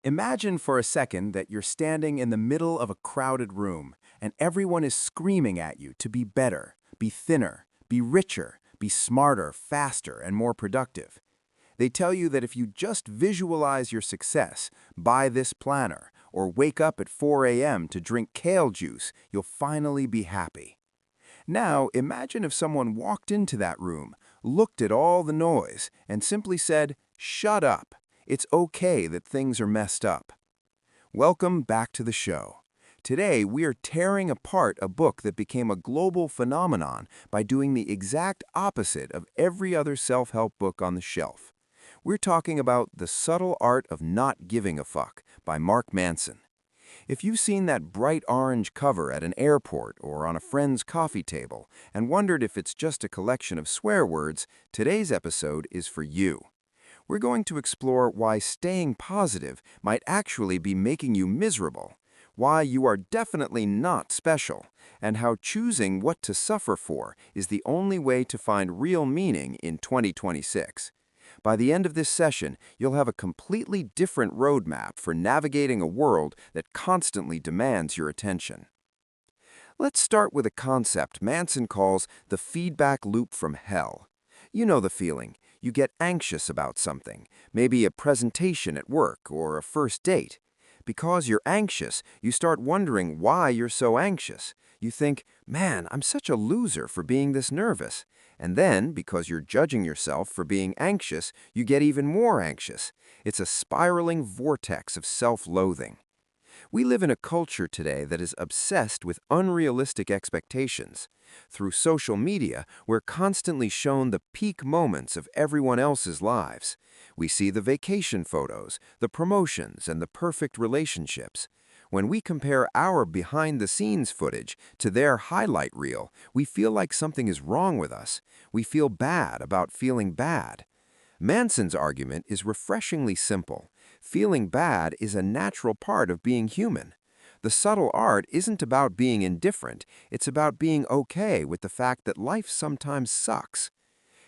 Imagine for a second that you're standing in the middle of a crowded room and everyone is screaming at you to be better, be thinner, be richer, be smarter, faster, and more productive. They tell you that if you just visualize your success, buy this planner, or wake up at 4 a.m. to drink kale juice, you'll finally be happy. Now, imagine if someone walked into that room, looked at all the noise, and simply said, "Shut up. It's okay that things are messed up." Welcome back to the show. Today, we are tearing apart a book that became a global phenomenon by doing the exact opposite of every other self-help book on the shelf. We're talking about The Subtle Art of Not Giving a Fuck by Mark Manson. If you've seen that bright orange cover at an airport or on a friend's coffee table and wondered if it's just a collection of swear words, today's episode is for you. We're going to explore why staying positive might actually be making you miserable, why you are definitely not special, and how choosing what to suffer for is the only way to find real meaning in 2026. By the end of this session, you'll have a completely different roadmap for navigating a world that constantly demands your attention. Let's start with a concept Manson calls the feedback loop from hell. You know the feeling. You get anxious about something, maybe a presentation at work or a first date. Because you're anxious, you start wondering why you're so anxious. You think, man, I'm such a loser for being this nervous. And then, because you're judging yourself for being anxious, you get even more anxious. It's a spiraling vortex of self-loathing. We live in a culture today that is obsessed with unrealistic expectations. Through social media, we're constantly shown the peak moments of everyone else's lives. We see the vacation photos, the promotions, and the perfect relationships. When we compare our behind-the-scenes footage to their highlight reel, we feel like something is wrong with us. We feel bad about feeling bad. Manson's argument is refreshingly simple. Feeling bad is a natural part of being human. The subtle art isn't about being indifferent, it's about being okay with the fact that life sometimes sucks.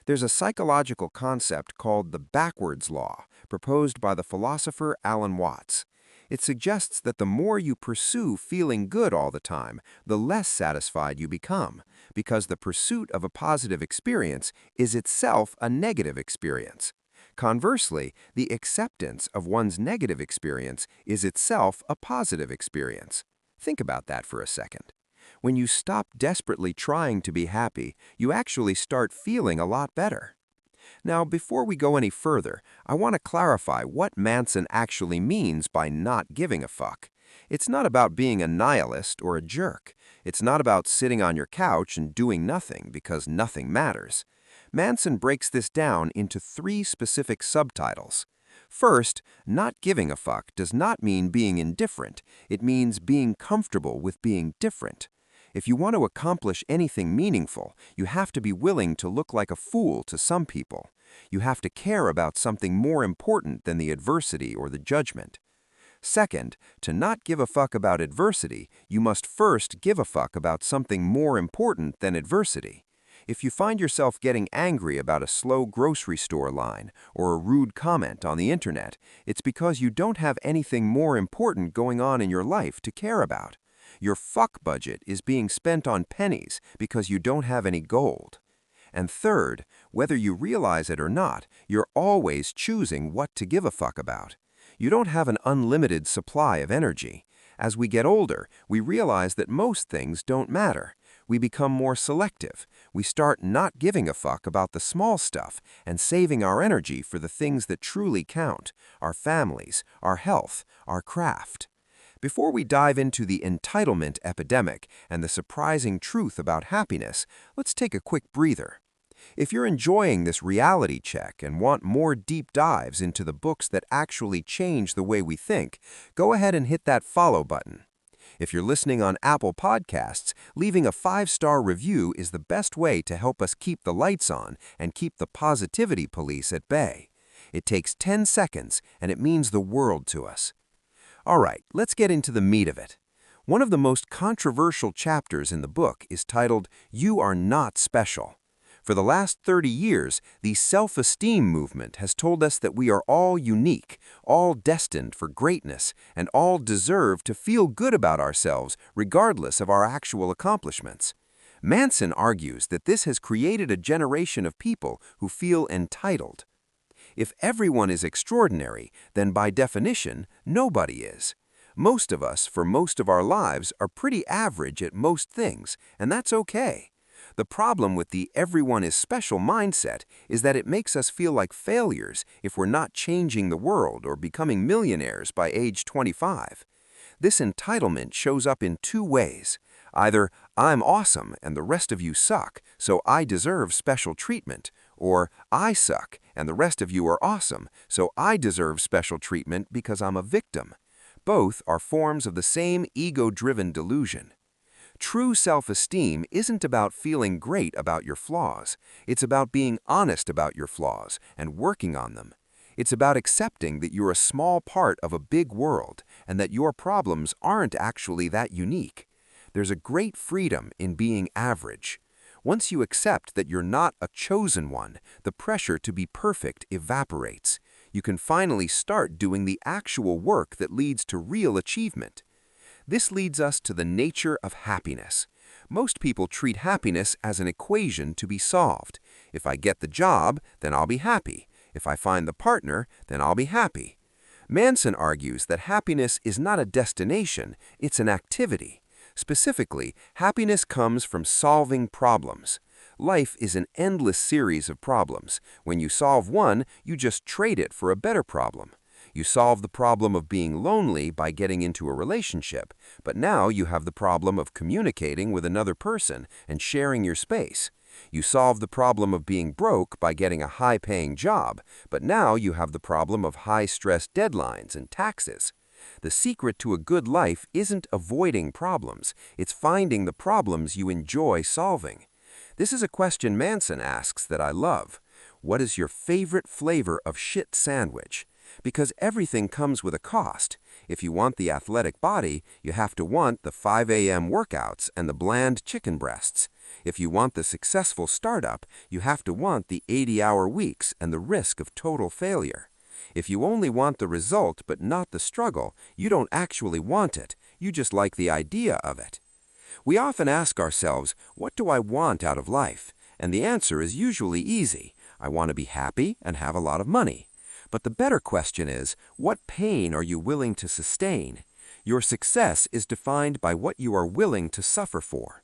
There's a psychological concept called the backwards law, proposed by the philosopher Alan Watts. It suggests that the more you pursue feeling good all the time, the less satisfied you become, because the pursuit of a positive experience is itself a negative experience. Conversely, the acceptance of one's negative experience is itself a positive experience. Think about that for a second. When you stop desperately trying to be happy, you actually start feeling a lot better. Now, before we go any further, I want to clarify what Manson actually means by not giving a fuck. It's not about being a nihilist or a jerk. It's not about sitting on your couch and doing nothing because nothing matters. Manson breaks this down into three specific subtitles. First, not giving a fuck does not mean being indifferent. It means being comfortable with being different. If you want to accomplish anything meaningful, you have to be willing to look like a fool to some people. You have to care about something more important than the adversity or the judgment. Second, to not give a fuck about adversity, you must first give a fuck about something more important than adversity. If you find yourself getting angry about a slow grocery store line or a rude comment on the internet, it's because you don't have anything more important going on in your life to care about. Your fuck budget is being spent on pennies because you don't have any gold. And third, whether you realize it or not, you're always choosing what to give a fuck about. You don't have an unlimited supply of energy. As we get older, we realize that most things don't matter. We become more selective. We start not giving a fuck about the small stuff and saving our energy for the things that truly count: our families, our health, our craft. Before we dive into the entitlement epidemic and the surprising truth about happiness, let's take a quick breather. If you're enjoying this reality check and want more deep dives into the books that actually change the way we think, go ahead and hit that follow button. If you're listening on Apple Podcasts, leaving a 5-star review is the best way to help us keep the lights on and keep the positivity police at bay. It takes 10 seconds, and it means the world to us. All right, let's get into the meat of it. One of the most controversial chapters in the book is titled, "You Are Not Special." For the last 30 years, the self-esteem movement has told us that we are all unique, all destined for greatness, and all deserve to feel good about ourselves regardless of our actual accomplishments. Manson argues that this has created a generation of people who feel entitled. If everyone is extraordinary, then by definition, nobody is. Most of us, for most of our lives, are pretty average at most things, and that's okay. The problem with the everyone is special mindset is that it makes us feel like failures if we're not changing the world or becoming millionaires by age 25. This entitlement shows up in two ways. Either I'm awesome and the rest of you suck, so I deserve special treatment, or I suck and the rest of you are awesome, so I deserve special treatment because I'm a victim. Both are forms of the same ego-driven delusion. True self-esteem isn't about feeling great about your flaws. It's about being honest about your flaws and working on them. It's about accepting that you're a small part of a big world and that your problems aren't actually that unique. There's a great freedom in being average. Once you accept that you're not a chosen one, the pressure to be perfect evaporates. You can finally start doing the actual work that leads to real achievement. This leads us to the nature of happiness. Most people treat happiness as an equation to be solved. If I get the job, then I'll be happy. If I find the partner, then I'll be happy. Manson argues that happiness is not a destination, it's an activity. Specifically, happiness comes from solving problems. Life is an endless series of problems. When you solve one, you just trade it for a better problem. You solve the problem of being lonely by getting into a relationship, but now you have the problem of communicating with another person and sharing your space. You solve the problem of being broke by getting a high-paying job, but now you have the problem of high-stress deadlines and taxes. The secret to a good life isn't avoiding problems, it's finding the problems you enjoy solving. This is a question Manson asks that I love. What is your favorite flavor of shit sandwich? Because everything comes with a cost. If you want the athletic body, you have to want the 5 a.m. workouts and the bland chicken breasts. If you want the successful startup, you have to want the 80-hour weeks and the risk of total failure. If you only want the result but not the struggle, you don't actually want it. You just like the idea of it. We often ask ourselves, what do I want out of life? And the answer is usually easy. I want to be happy and have a lot of money. But the better question is, what pain are you willing to sustain? Your success is defined by what you are willing to suffer for.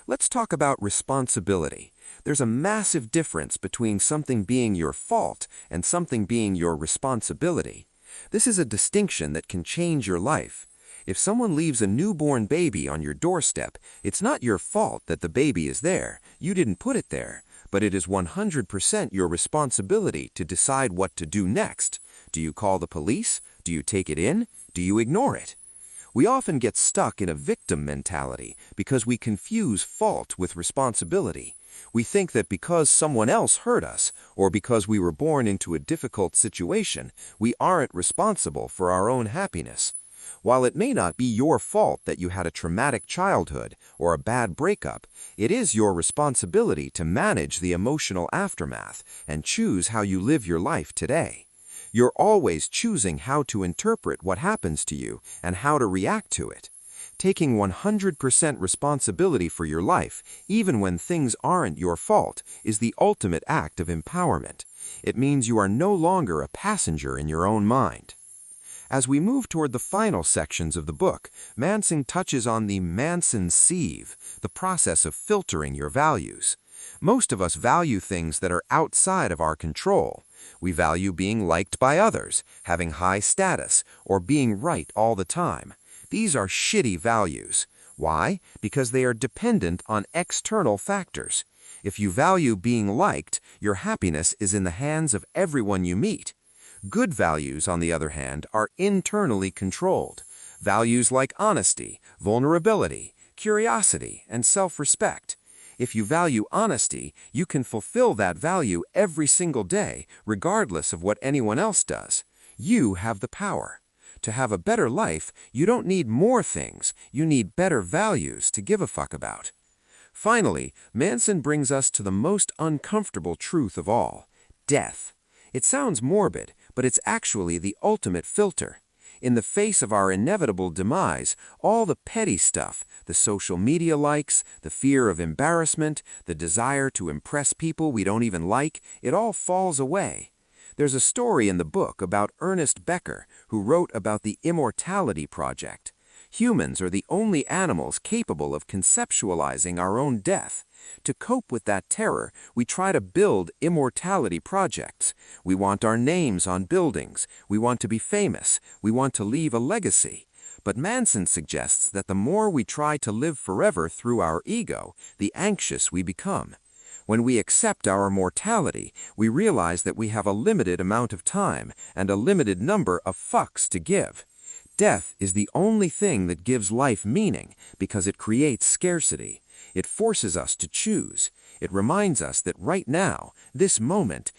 Let's talk about responsibility. There's a massive difference between something being your fault and something being your responsibility. This is a distinction that can change your life. If someone leaves a newborn baby on your doorstep, it's not your fault that the baby is there. You didn't put it there. But it is 100% your responsibility to decide what to do next. Do you call the police? Do you take it in? Do you ignore it? We often get stuck in a victim mentality because we confuse fault with responsibility. We think that because someone else hurt us, or because we were born into a difficult situation, we aren't responsible for our own happiness. While it may not be your fault that you had a traumatic childhood or a bad breakup, it is your responsibility to manage the emotional aftermath and choose how you live your life today. You're always choosing how to interpret what happens to you and how to react to it. Taking 100% responsibility for your life, even when things aren't your fault, is the ultimate act of empowerment. It means you are no longer a passenger in your own mind. As we move toward the final sections of the book, Manson touches on the Manson sieve, the process of filtering your values. Most of us value things that are outside of our control. We value being liked by others, having high status, or being right all the time. These are shitty values. Why? Because they are dependent on external factors. If you value being liked, your happiness is in the hands of everyone you meet. Good values, on the other hand, are internally controlled. Values like honesty, vulnerability, curiosity, and self-respect. If you value honesty, you can fulfill that value every single day, regardless of what anyone else does. You have the power. To have a better life, you don't need more things. You need better values to give a fuck about. Finally, Manson brings us to the most uncomfortable truth of all: death. It sounds morbid, but it's actually the ultimate filter. In the face of our inevitable demise, all the petty stuff, the social media likes, the fear of embarrassment, the desire to impress people we don't even like, it all falls away. There's a story in the book about Ernest Becker, who wrote about the Immortality Project. Humans are the only animals capable of conceptualizing our own death. To cope with that terror, we try to build immortality projects. We want our names on buildings. We want to be famous. We want to leave a legacy. But Manson suggests that the more we try to live forever through our ego, the anxious we become. When we accept our mortality, we realize that we have a limited amount of time and a limited number of fucks to give. Death is the only thing that gives life meaning because it creates scarcity. It forces us to choose. It reminds us that right now, this moment,